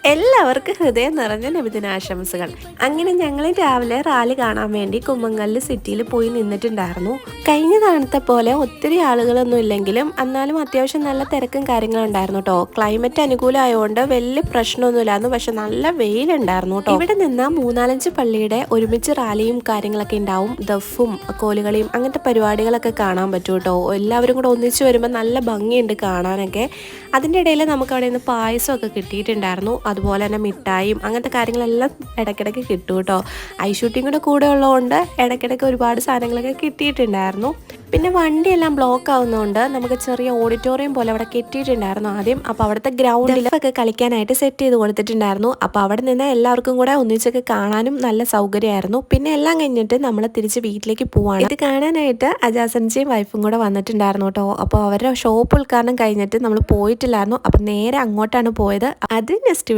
എല്ലാവർക്കും ഹൃദയം നിറഞ്ഞ നബിദിനാശംസകൾ. അങ്ങനെ ഞങ്ങൾ രാവിലെ റാലി കാണാൻ വേണ്ടി കുമ്മങ്കല്ല് സിറ്റിയിൽ പോയി നിന്നിട്ടുണ്ടായിരുന്നു. കഴിഞ്ഞ തവണത്തെ പോലെ ഒത്തിരി ആളുകളൊന്നും ഇല്ലെങ്കിലും എന്നാലും അത്യാവശ്യം നല്ല തിരക്കും കാര്യങ്ങളും ഉണ്ടായിരുന്നു കേട്ടോ. ക്ലൈമറ്റ് അനുകൂലമായതുകൊണ്ട് വലിയ പ്രശ്നമൊന്നുമില്ലായിരുന്നു. പക്ഷെ നല്ല വെയിലുണ്ടായിരുന്നു കേട്ടോ. ഇവിടെ നിന്ന 3-4 പള്ളിയുടെ ഒരുമിച്ച് റാലിയും കാര്യങ്ങളൊക്കെ ഉണ്ടാവും. ദഫും കോലുകളിയും അങ്ങനത്തെ പരിപാടികളൊക്കെ കാണാൻ പറ്റും കേട്ടോ. എല്ലാവരും കൂടെ ഒന്നിച്ച് വരുമ്പോൾ നല്ല ഭംഗിയുണ്ട് കാണാനൊക്കെ. അതിൻ്റെ ഇടയിൽ നമുക്ക് അവിടെ നിന്ന് പായസമൊക്കെ കിട്ടിയിട്ടുണ്ടായിരുന്നു. അതുപോലെ തന്നെ മിഠായും അങ്ങനത്തെ കാര്യങ്ങളെല്ലാം ഇടയ്ക്കിടയ്ക്ക് കിട്ടും കേട്ടോ. ഐ ഷൂട്ടിംഗ് കൂടെ ഉള്ളതുകൊണ്ട് ഇടയ്ക്കിടയ്ക്ക് ഒരുപാട് സാധനങ്ങളൊക്കെ കിട്ടിയിട്ടുണ്ടായിരുന്നു. പിന്നെ വണ്ടിയെല്ലാം ബ്ലോക്ക് ആവുന്നതുകൊണ്ട് നമുക്ക് ചെറിയ ഓഡിറ്റോറിയം പോലെ അവിടെ കെട്ടിയിട്ടുണ്ടായിരുന്നു ആദ്യം. അപ്പോൾ അവിടുത്തെ ഗ്രൗണ്ടിലൊക്കെ കളിക്കാനായിട്ട് സെറ്റ് ചെയ്ത് കൊടുത്തിട്ടുണ്ടായിരുന്നു. അപ്പോൾ അവിടെ നിന്ന് എല്ലാവർക്കും കൂടെ ഒന്നിച്ചൊക്കെ കാണാനും നല്ല സൗകര്യമായിരുന്നു. പിന്നെ എല്ലാം കഴിഞ്ഞിട്ട് നമ്മൾ തിരിച്ച് വീട്ടിലേക്ക് പോവാണ്. ഇത് കാണാനായിട്ട് അജാസൻജിയും വൈഫും കൂടെ വന്നിട്ടുണ്ടായിരുന്നു കേട്ടോ. അപ്പോൾ അവരുടെ ഷോപ്പ് ഉദ്ഘാടനം കഴിഞ്ഞിട്ട് നമ്മൾ പോയിട്ടില്ലായിരുന്നു. അപ്പോൾ നേരെ അങ്ങോട്ടാണ് പോയത്. അത് നെക്സ്റ്റ്